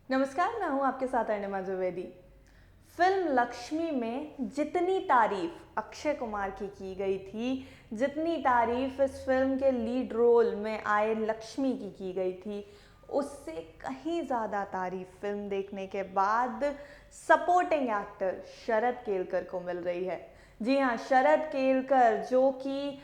नमस्कार, मैं हूं आपके साथ अनिमा द्विवेदी। फिल्म लक्ष्मी में जितनी तारीफ अक्षय कुमार की गई थी, जितनी तारीफ इस फिल्म के लीड रोल में आए लक्ष्मी की गई थी, उससे कहीं ज़्यादा तारीफ फिल्म देखने के बाद सपोर्टिंग एक्टर शरद केलकर को मिल रही है। जी हाँ, शरद केलकर जो कि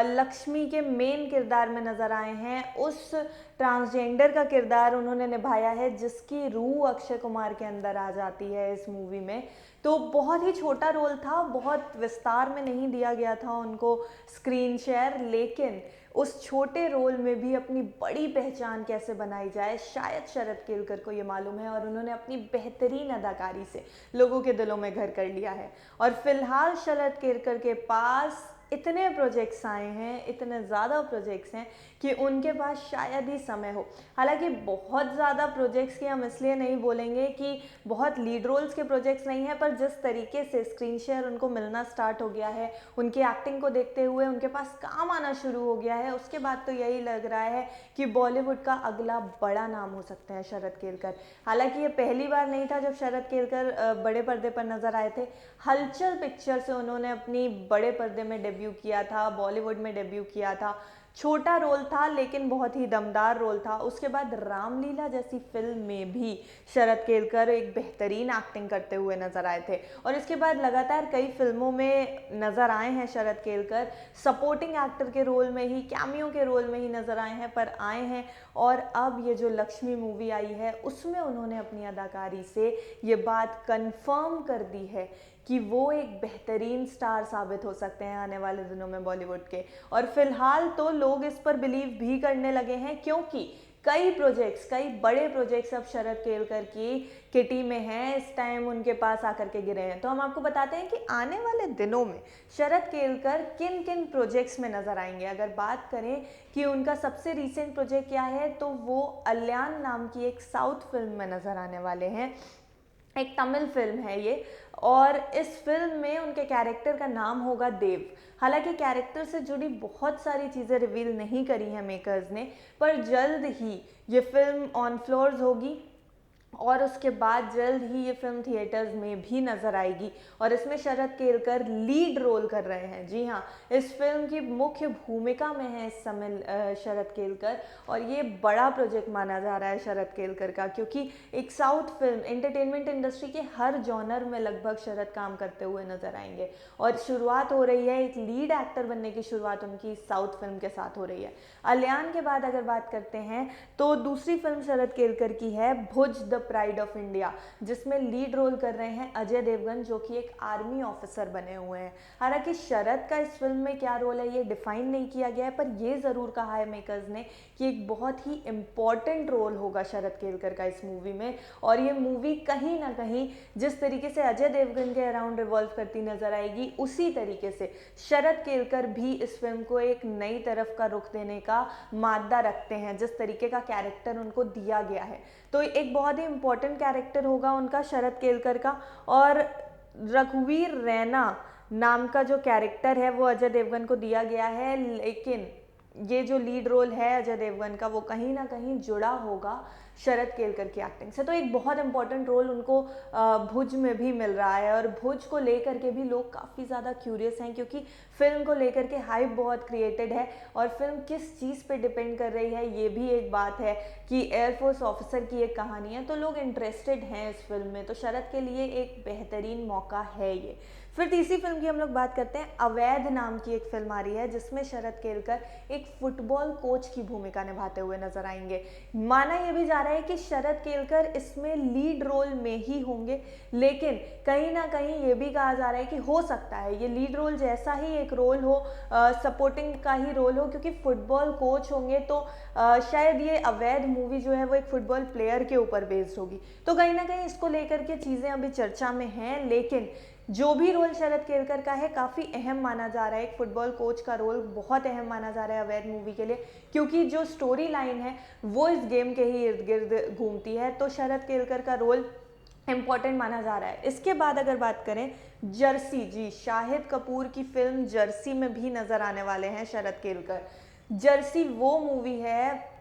लक्ष्मी के मेन किरदार में नज़र आए हैं, उस ट्रांसजेंडर का किरदार उन्होंने निभाया है जिसकी रूह अक्षय कुमार के अंदर आ जाती है इस मूवी में। तो बहुत ही छोटा रोल था, बहुत विस्तार में नहीं दिया गया था उनको स्क्रीन शेयर, लेकिन उस छोटे रोल में भी अपनी बड़ी पहचान कैसे बनाई जाए शायद शरद केलकर को ये मालूम है, और उन्होंने अपनी बेहतरीन अदाकारी से लोगों के दिलों में घर कर लिया है। और फिलहाल शरद केलकर के पास इतने प्रोजेक्ट्स आए हैं, इतने ज़्यादा प्रोजेक्ट्स हैं कि उनके पास शायद ही समय हो। हालांकि बहुत ज़्यादा प्रोजेक्ट्स की हम इसलिए नहीं बोलेंगे कि बहुत लीड रोल्स के प्रोजेक्ट्स नहीं हैं, पर जिस तरीके से स्क्रीन शेयर उनको मिलना स्टार्ट हो गया है, उनकी एक्टिंग को देखते हुए उनके पास काम आना शुरू हो गया है, उसके बाद तो यही लग रहा है कि बॉलीवुड का अगला बड़ा नाम हो सकते हैं शरद केलकर। हालांकि ये पहली बार नहीं था जब शरद केलकर बड़े पर्दे पर नजर आए थे। हलचल पिक्चर से उन्होंने अपनी बड़े पर्दे में डेब्यू किया था, बॉलीवुड में डेब्यू किया था। छोटा रोल था लेकिन बहुत ही दमदार रोल था। उसके बाद रामलीला जैसी फिल्म में भी शरद केलकर एक बेहतरीन एक्टिंग करते हुए नजर आए थे, और इसके बाद लगातार कई फिल्मों में नजर आए हैं शरद केलकर। सपोर्टिंग एक्टर के रोल में ही, कैमियो के रोल में ही नजर आए हैं, पर आए हैं। और अब ये जो लक्ष्मी मूवी आई है उसमें उन्होंने अपनी अदाकारी से ये बात कंफर्म कर दी है कि वो एक बेहतरीन स्टार साबित हो सकते हैं आने वाले दिनों में बॉलीवुड के। और फिलहाल तो लोग इस पर बिलीव भी करने लगे हैं, क्योंकि कई प्रोजेक्ट्स, कई बड़े प्रोजेक्ट्स अब शरद केलकर की किटी में हैं, इस टाइम उनके पास आकर के गिरे हैं। तो हम आपको बताते हैं कि आने वाले दिनों में शरद केलकर किन किन प्रोजेक्ट्स में नजर आएंगे। अगर बात करें कि उनका सबसे रीसेंट प्रोजेक्ट क्या है, तो वो अलियान नाम की एक साउथ फिल्म में नजर आने वाले हैं। एक तमिल फिल्म है ये, और इस फिल्म में उनके कैरेक्टर का नाम होगा देव। हालांकि कैरेक्टर से जुड़ी बहुत सारी चीज़ें रिवील नहीं करी हैं मेकर्स ने, पर जल्द ही ये फिल्म ऑन फ्लोर्स होगी, और उसके बाद जल्द ही ये फिल्म थिएटर्स में भी नजर आएगी। और इसमें शरद केलकर लीड रोल कर रहे हैं। जी हाँ, इस फिल्म की मुख्य भूमिका में है इस समय शरद केलकर, और ये बड़ा प्रोजेक्ट माना जा रहा है शरद केलकर का, क्योंकि एक साउथ फिल्म, एंटरटेनमेंट इंडस्ट्री के हर जॉनर में लगभग शरद काम करते हुए नजर आएंगे। और शुरुआत हो रही है, एक लीड एक्टर बनने की शुरुआत उनकी साउथ फिल्म के साथ हो रही है। अलियान के बाद अगर बात करते हैं तो दूसरी फिल्म शरद केलकर की है भुज द प्राइड ऑफ इंडिया, जिसमें लीड रोल कर रहे हैं अजय देवगन, जो कि एक आर्मी ऑफिसर बने हुए हैं। हालांकि शरद का इस फिल्म में क्या रोल है ये डिफाइन नहीं किया गया है, पर ये ज़रूर कहा है मेकर्स ने कि एक बहुत ही इम्पॉर्टेंट रोल होगा शरद केलकर का इस मूवी में। और ये मूवी कहीं ना कहीं जिस तरीके से अजय देवगन के अराउंड रिवॉल्व करती नजर आएगी, उसी तरीके से शरद केलकर भी इस फिल्म को एक नई तरफ का रुख देने का मादा रखते हैं, जिस तरीके का कैरेक्टर उनको दिया गया है। तो एक बहुत ही इंपॉर्टेंट कैरेक्टर होगा उनका शरद केलकर का। और रघुवीर रैना नाम का जो कैरेक्टर है वो अजय देवगन को दिया गया है, लेकिन ये जो लीड रोल है अजय देवगन का वो कहीं ना कहीं जुड़ा होगा शरद केलकर की एक्टिंग से। तो एक बहुत इंपॉर्टेंट रोल उनको भुज में भी मिल रहा है, और भुज को लेकर के भी लोग काफ़ी ज़्यादा क्यूरियस हैं, क्योंकि फिल्म को लेकर के हाइप बहुत क्रिएटेड है। और फिल्म किस चीज़ पे डिपेंड कर रही है ये भी एक बात है कि एयरफोर्स ऑफिसर की एक कहानी है, तो लोग इंटरेस्टेड हैं इस फिल्म में। तो शरद के लिए एक बेहतरीन मौका है ये। फिर तीसरी फिल्म की हम लोग बात करते हैं। अवैध नाम की एक फिल्म आ रही है, जिसमें शरद केलकर एक फुटबॉल कोच की भूमिका निभाते हुए नजर आएंगे। माना यह भी जा रहा है कि शरद केलकर इसमें लीड रोल में ही होंगे, लेकिन कहीं ना कहीं ये भी कहा जा रहा है कि हो सकता है ये लीड रोल जैसा ही एक रोल हो, सपोर्टिंग का ही रोल हो, क्योंकि फुटबॉल कोच होंगे तो शायद ये अवैध मूवी जो है वो एक फुटबॉल प्लेयर के ऊपर बेस्ड होगी। तो कहीं ना कहीं इसको लेकर के चीज़ें अभी चर्चा में हैं, लेकिन जो भी रोल शरद केलकर का है काफ़ी अहम माना जा रहा है। एक फुटबॉल कोच का रोल बहुत अहम माना जा रहा है अवैध मूवी के लिए, क्योंकि जो स्टोरी लाइन है वो इस गेम के ही इर्द गिर्द घूमती है। तो शरद केलकर का रोल इम्पॉर्टेंट माना जा रहा है। इसके बाद अगर बात करें जर्सी, जी शाहिद कपूर की फिल्म जर्सी में भी नजर आने वाले हैं शरद केलकर। जर्सी वो मूवी है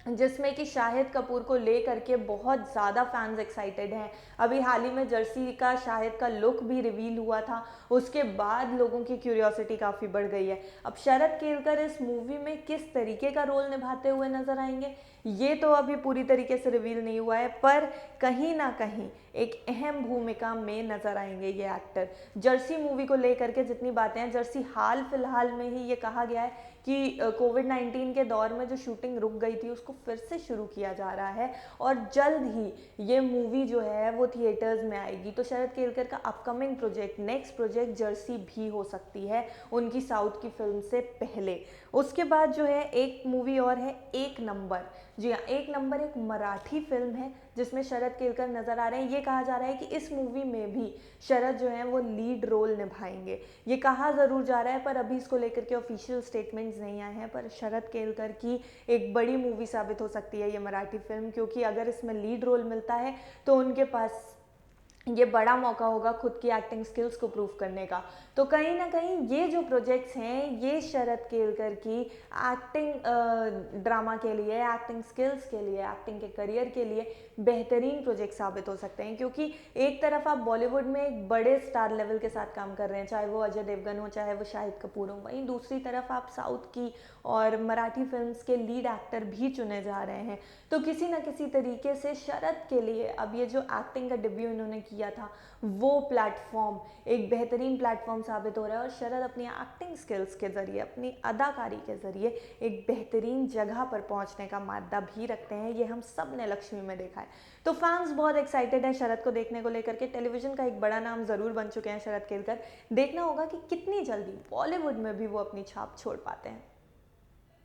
जिसमें कि शाहिद कपूर को ले करके बहुत ज़्यादा फैंस एक्साइटेड हैं। अभी हाल ही में जर्सी का शाहिद का लुक भी रिवील हुआ था, उसके बाद लोगों की क्यूरियोसिटी काफ़ी बढ़ गई है। अब शरद केलकर इस मूवी में किस तरीके का रोल निभाते हुए नजर आएंगे ये तो अभी पूरी तरीके से रिवील नहीं हुआ है, पर कहीं ना कहीं एक अहम भूमिका में नजर आएंगे ये एक्टर। जर्सी मूवी को लेकर के जितनी बातें हैं, जर्सी हाल फिलहाल में ही ये कहा गया है कि कोविड-19 के दौर में जो शूटिंग रुक गई थी उसको फिर से शुरू किया जा रहा है और जल्द ही ये मूवी जो है वो थिएटर्स में आएगी। तो शरद केलकर का upcoming project, next project Jersey भी हो सकती है उनकी साउथ की फिल्म से पहले। उसके बाद जो है एक मूवी और है, एक नंबर। जी हाँ, एक नंबर एक मराठी फिल्म है जिसमें शरद केलकर नजर आ रहे हैं। ये कहा जा रहा है कि इस मूवी में भी शरद जो है वो लीड रोल निभाएंगे। ये कहा ज़रूर जा रहा है, पर अभी इसको लेकर के ऑफिशियल स्टेटमेंट्स नहीं आए हैं। पर शरद केलकर की एक बड़ी मूवी साबित हो सकती है ये मराठी फिल्म, क्योंकि अगर इसमें लीड रोल मिलता है तो उनके पास ये बड़ा मौका होगा खुद की एक्टिंग स्किल्स को प्रूव करने का। तो कहीं ना कहीं ये जो प्रोजेक्ट्स हैं ये शरद केलकर की एक्टिंग ड्रामा के लिए, एक्टिंग स्किल्स के लिए, एक्टिंग के करियर के लिए बेहतरीन प्रोजेक्ट साबित हो सकते हैं। क्योंकि एक तरफ आप बॉलीवुड में एक बड़े स्टार लेवल के साथ काम कर रहे हैं, चाहे वो अजय देवगन हो, चाहे वो शाहिद कपूर हो, वहीं दूसरी तरफ आप साउथ की और मराठी फिल्म्स के लीड एक्टर भी चुने जा रहे हैं। तो किसी न किसी तरीके से शरद के लिए अब ये जो एक्टिंग का डेब्यू इन्होंने किया था वो प्लेटफॉर्म एक बेहतरीन प्लेटफॉर्म साबित हो रहा है और शरद अपनी एक्टिंग स्किल्स के ज़रिए, अपनी अदाकारी के ज़रिए एक बेहतरीन जगह पर पहुंचने का मादा भी रखते हैं। ये हम सब ने लक्ष्मी में देखा है। तो फैंस बहुत एक्साइटेड हैं शरद को देखने को लेकर के। टेलीविज़न का एक बड़ा नाम ज़रूर बन चुके हैं शरद केलकर। देखना होगा कि कितनी जल्दी बॉलीवुड में भी वो अपनी छाप छोड़ पाते हैं।